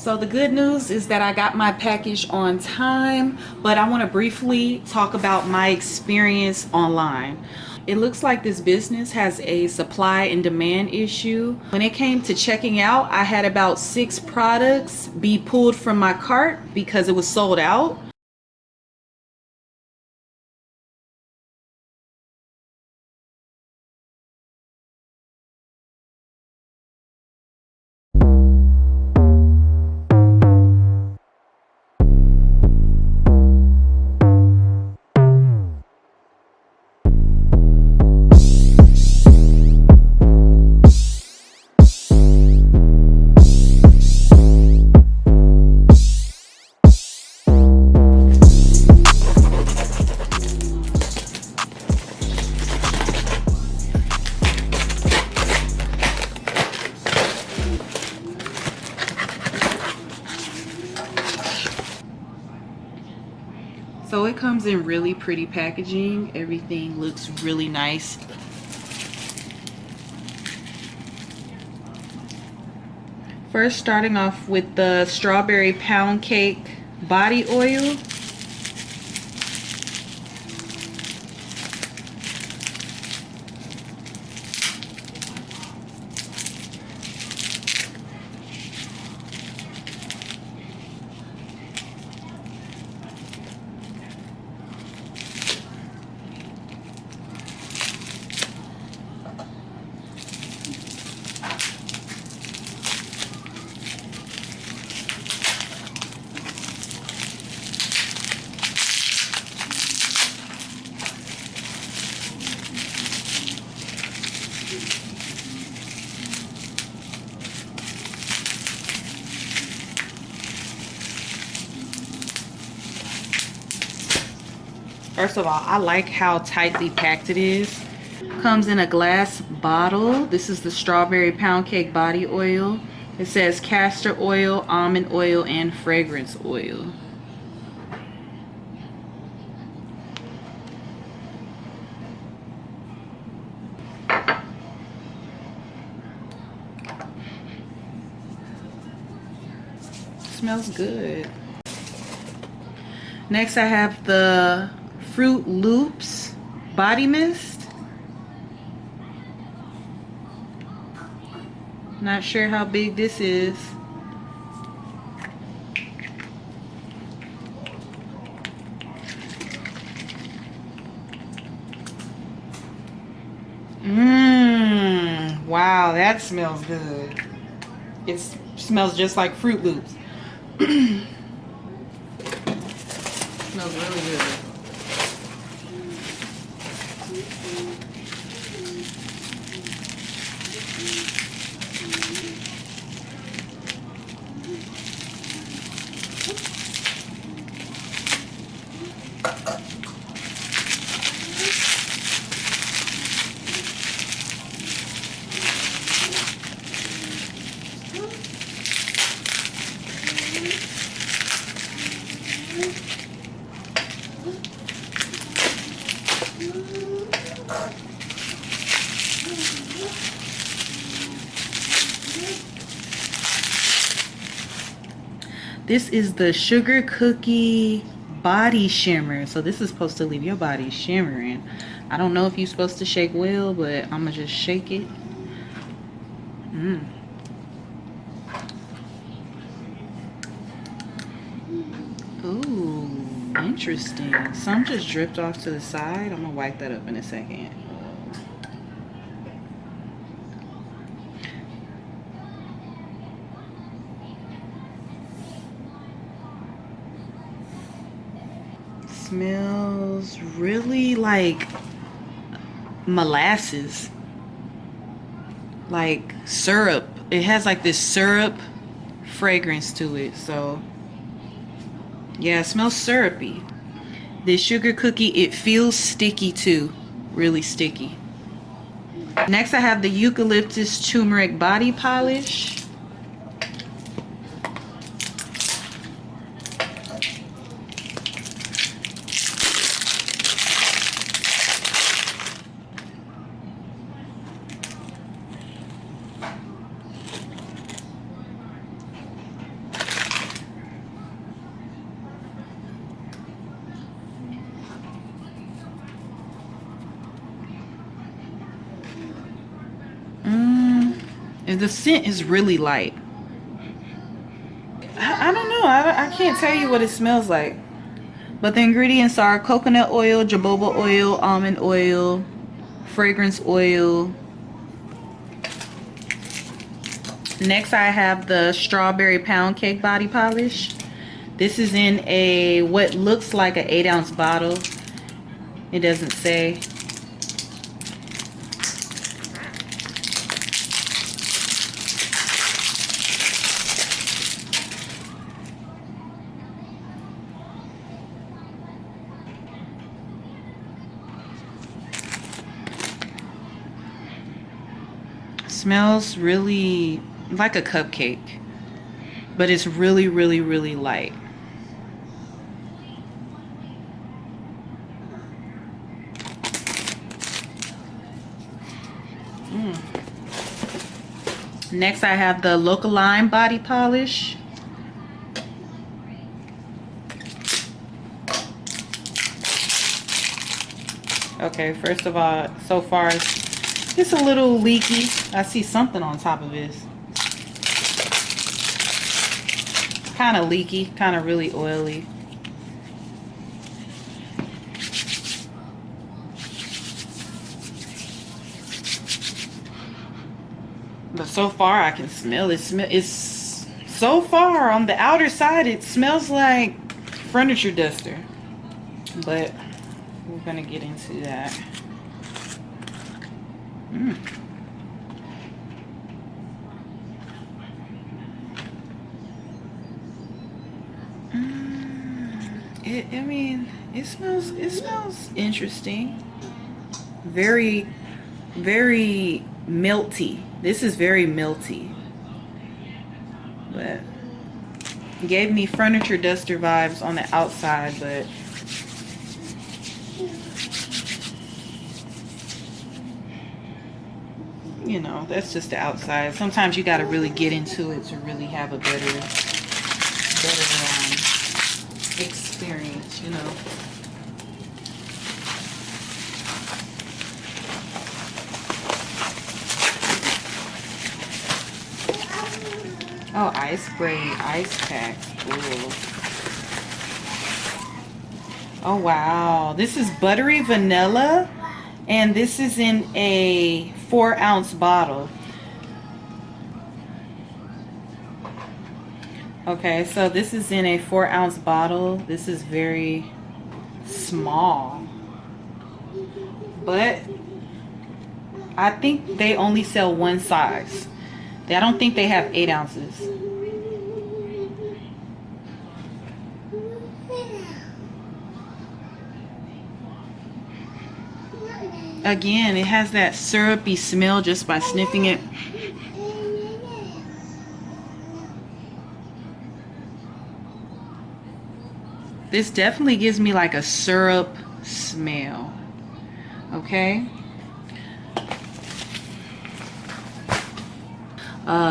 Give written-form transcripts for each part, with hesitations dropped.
So the good news is that I got my package on time, but I want to briefly talk about my experience online. It looks like this business has a supply and demand issue. When it came to checking out, I had about 6 products be pulled from my cart because it was sold out. So it comes in really pretty packaging. Everything looks really nice. First, starting off with the strawberry pound cake body oil. First of all, I like how tightly packed it is. Comes in a glass bottle. This is the strawberry pound cake body oil. It says castor oil, almond oil, and fragrance oil. Smells good. Next I have the Fruit Loops body mist. Not sure how big this is. Wow, that smells good. It smells just like Fruit Loops. Smells really good. This is the Sugar Cookie Body Shimmer. So this is supposed to leave your body shimmering. I don't know if you're supposed to shake well, but I'm gonna just shake it. Ooh, interesting. Some just dripped off to the side. I'm gonna wipe that up in a second. Smells really like molasses, like syrup. It has like this syrup fragrance to it. So yeah, it smells syrupy. This sugar cookie, it feels sticky too, really sticky. Next I have the Eucalyptus Turmeric body polish. The scent is really light. I don't know. I can't tell you what it smells like. But the ingredients are coconut oil, jojoba oil, almond oil, fragrance oil. Next, I have the strawberry pound cake body polish. This is in a what looks like an 8-ounce bottle. It doesn't say. Smells really like a cupcake, but it's really, really, really light. Next, I have the LoCa Lime body polish. Okay, first of all, so far it's a little leaky. I see something on top of this. Kind of leaky, kind of really oily. But so far I can smell it. It's so far on the outer side it smells like furniture duster. But we're gonna get into that. I mean, it smells interesting. Very, very melty. This is very melty. But it gave me furniture duster vibes on the outside, but you know, that's just the outside. Sometimes you got to really get into it to really have a better experience, you know. Oh, ice spray, ice packs. Ooh. Oh wow, this is Buttery vanilla, and this is in a 4-ounce bottle. Okay, so this is in a 4-ounce bottle. This is very small, but I think they only sell one size. I don't think they have 8 ounces. Again, it has that syrupy smell just by sniffing it. This definitely gives me like a syrup smell. Okay.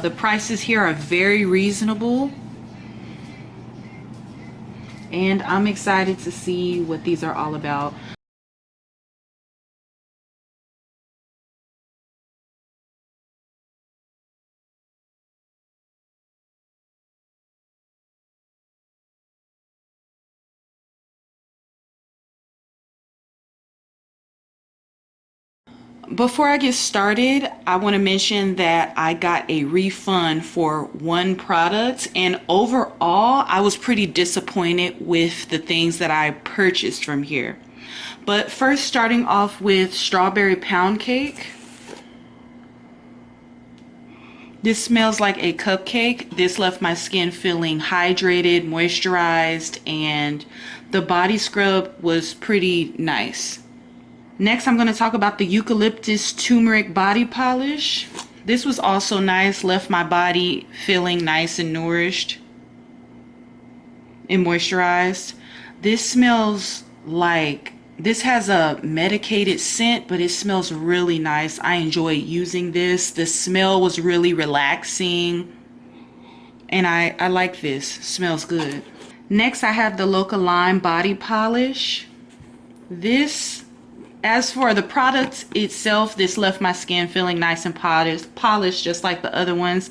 The prices here are very reasonable. And I'm excited to see what these are all about. Before I get started, I want to mention that I got a refund for one product, and overall I was pretty disappointed with the things that I purchased from here. But first, starting off with strawberry pound cake. This smells like a cupcake. This left my skin feeling hydrated, moisturized, and the body scrub was pretty nice. Next, I'm going to talk about the Eucalyptus Turmeric body polish. This was also nice, left my body feeling nice and nourished and moisturized. This smells like, this has a medicated scent, but it smells really nice. I enjoy using this. The smell was really relaxing, and I like this. Smells good. Next, I have the LoCa Lime body polish. This As for the product itself, this left my skin feeling nice and polished just like the other ones.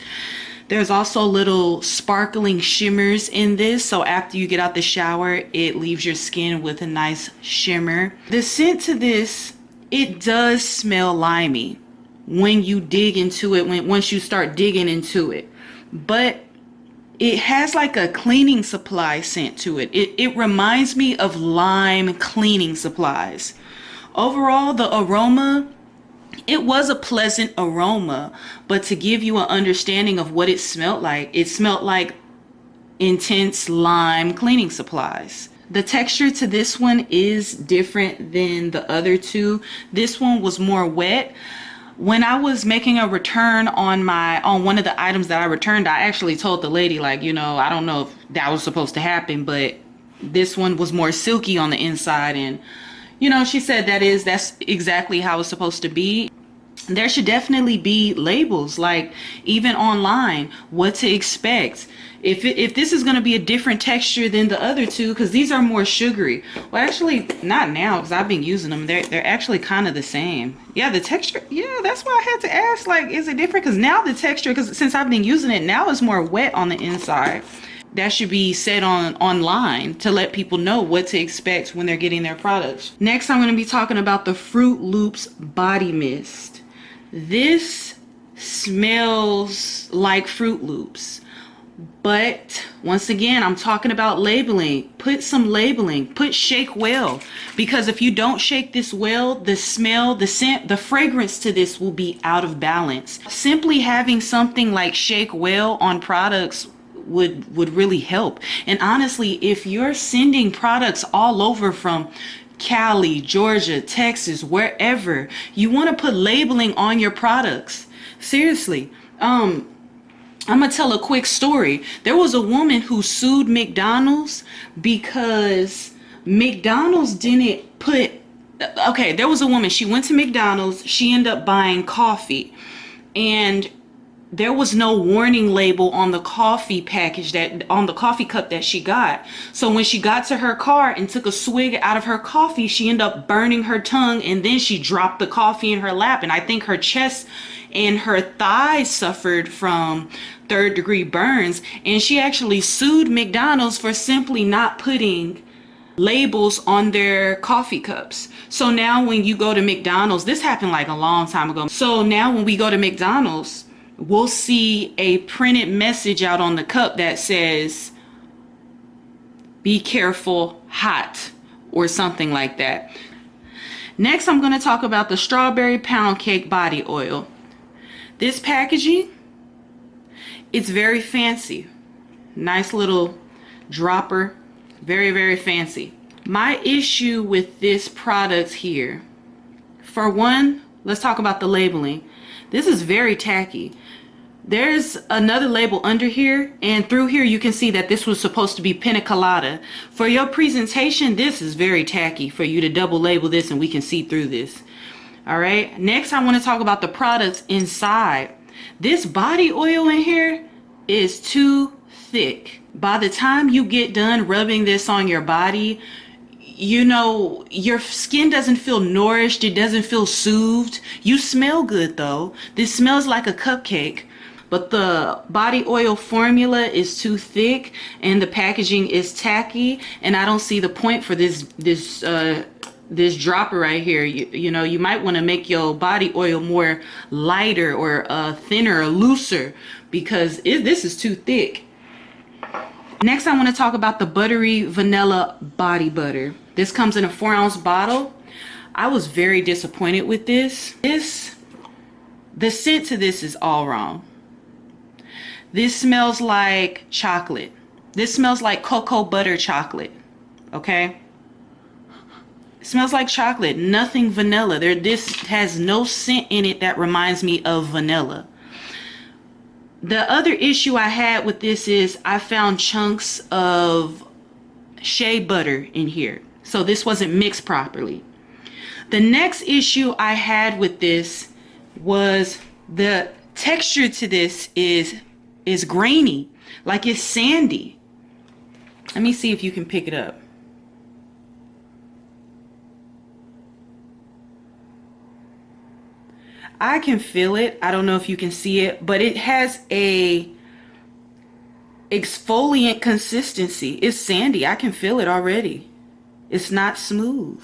There's also little sparkling shimmers in this, so after you get out the shower, it leaves your skin with a nice shimmer. The scent to this, it does smell limey when you dig into it, once you start digging into it. But it has like a cleaning supply scent to it. It reminds me of lime cleaning supplies. Overall, the aroma, it was a pleasant aroma, but to give you an understanding of what it smelled like intense lime cleaning supplies. The texture to this one is different than the other two. This one was more wet. When I was making a return on one of the items that I returned, I actually told the lady, like, you know, I don't know if that was supposed to happen, but this one was more silky on the inside, and you know, she said that's exactly how it's supposed to be. There should definitely be labels, like even online, what to expect. If this is going to be a different texture than the other two, because these are more sugary. Well, actually, not now, because I've been using them. They're actually kind of the same. Yeah, the texture. Yeah, that's why I had to ask, like, is it different? Because now the texture, because since I've been using it, now it's more wet on the inside. That should be said online to let people know what to expect when they're getting their products. Next, I'm going to be talking about the Fruit Loops Body Mist. This smells like Fruit Loops, but once again, I'm talking about labeling. Put some labeling. Put shake well, because if you don't shake this well, the smell, the scent, the fragrance to this will be out of balance. Simply having something like shake well on products would really help. And honestly, if you're sending products all over from Cali, Georgia, Texas, wherever, you want to put labeling on your products. Seriously. I'm gonna tell a quick story. There was a woman who sued McDonald's because McDonald's didn't put, okay, there was a woman, she went to McDonald's, she ended up buying coffee, and there was no warning label on the coffee package, on the coffee cup that she got. So when she got to her car and took a swig out of her coffee, she ended up burning her tongue, and then she dropped the coffee in her lap, and I think her chest and her thighs suffered from third-degree burns, and she actually sued McDonald's for simply not putting labels on their coffee cups. So now when you go to McDonald's, this happened like a long time ago. So now when we go to McDonald's, we'll see a printed message out on the cup that says, "Be careful, hot," or something like that. Next, I'm going to talk about the Strawberry PoundCake Body Oil. This packaging, it's very fancy. Nice little dropper. Very, very fancy. My issue with this product here, for one, let's talk about the labeling. This is very tacky. There's another label under here, and through here you can see that this was supposed to be pina colada. For your presentation, this is very tacky for you to double label this and we can see through this. Alright, next I want to talk about the products inside. This body oil in here is too thick. By the time you get done rubbing this on your body, you know, your skin doesn't feel nourished, it doesn't feel soothed. You smell good though. This smells like a cupcake. But the body oil formula is too thick and the packaging is tacky, and I don't see the point for this dropper right here. You know, you might want to make your body oil more lighter or thinner or looser, because this is too thick. Next, I want to talk about the Buttery Vanilla Body Butter. This comes in a 4-ounce bottle. I was very disappointed with this. The scent to this is all wrong. This smells like chocolate. This smells like cocoa butter chocolate. Okay? It smells like chocolate, nothing vanilla. This has no scent in it that reminds me of vanilla. The other issue I had with this is I found chunks of shea butter in here. So this wasn't mixed properly. The next issue I had with this was the texture to this is grainy, like it's sandy. Let me see if you can pick it up. I can feel it. I don't know if you can see it, but it has a exfoliant consistency. It's sandy. I can feel it already. It's not smooth.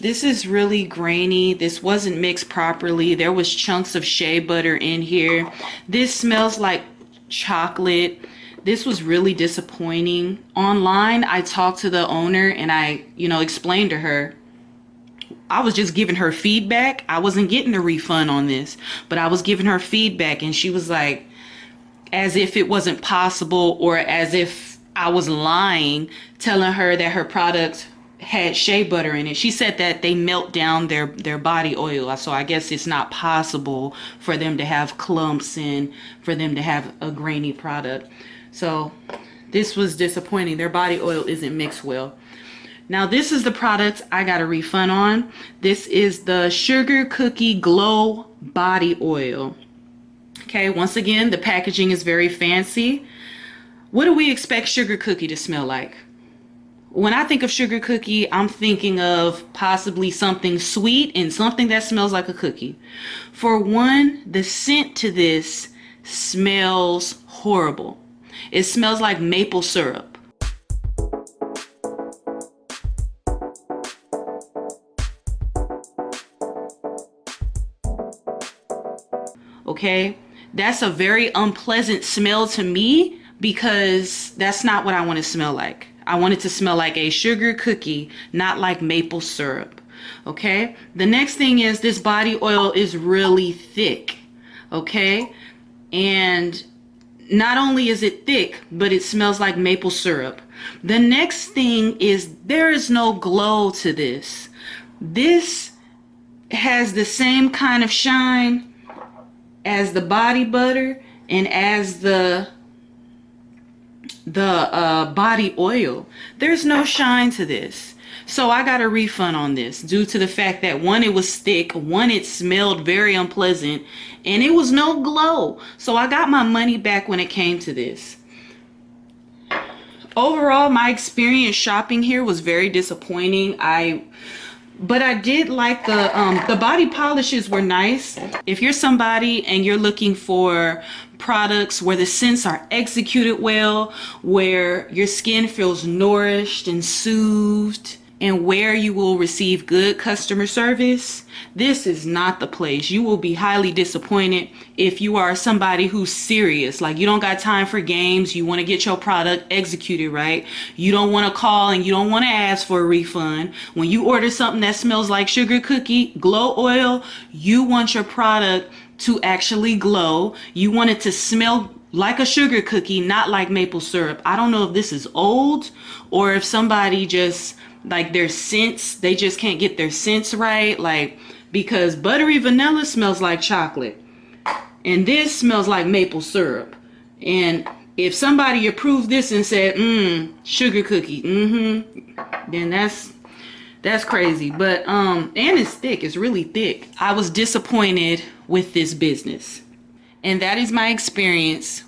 This is really grainy. This wasn't mixed properly. There was chunks of shea butter in here. This smells like chocolate. This was really disappointing. Online, I talked to the owner and I, explained to her. I was just giving her feedback. I wasn't getting a refund on this, but I was giving her feedback, and she was like, as if it wasn't possible, or as if I was lying, telling her that her product had shea butter in it. She said that they melt down their body oil, so I guess it's not possible for them to have clumps and for them to have a grainy product. So this was disappointing. Their body oil isn't mixed well. Now this is the product I got a refund on. This is the Sugar Cookie Glow Body Oil. Okay, once again, the packaging is very fancy. What do we expect sugar cookie to smell like? When I think of sugar cookie, I'm thinking of possibly something sweet and something that smells like a cookie. For one, the scent to this smells horrible. It smells like maple syrup. Okay, that's a very unpleasant smell to me, because that's not what I want to smell like. I want it to smell like a sugar cookie, not like maple syrup. Okay, the next thing is this body oil is really thick. Okay, and not only is it thick, but it smells like maple syrup. The next thing is there is no glow to this. This has the same kind of shine as the body butter and as the body oil. There's no shine to this. So I got a refund on this due to the fact that one, it was thick, one, it smelled very unpleasant, and it was no glow. So I got my money back when it came to this. Overall, my experience shopping here was very disappointing. But I did like the body polishes were nice. If you're somebody and you're looking for products where the scents are executed well, where your skin feels nourished and soothed, and where you will receive good customer service, this is not the place. You will be highly disappointed if you are somebody who's serious. Like, you don't got time for games. You want to get your product executed right. You don't want to call and you don't want to ask for a refund. When you order something that smells like sugar cookie glow oil, you want your product to actually glow. You want it to smell like a sugar cookie, not like maple syrup. I don't know if this is old or if somebody just, like, their scents, they just can't get their scents right. Like, because buttery vanilla smells like chocolate and this smells like maple syrup. And if somebody approved this and said, sugar cookie, then that's crazy. But and it's thick. It's really thick. I was disappointed with this business. And that is my experience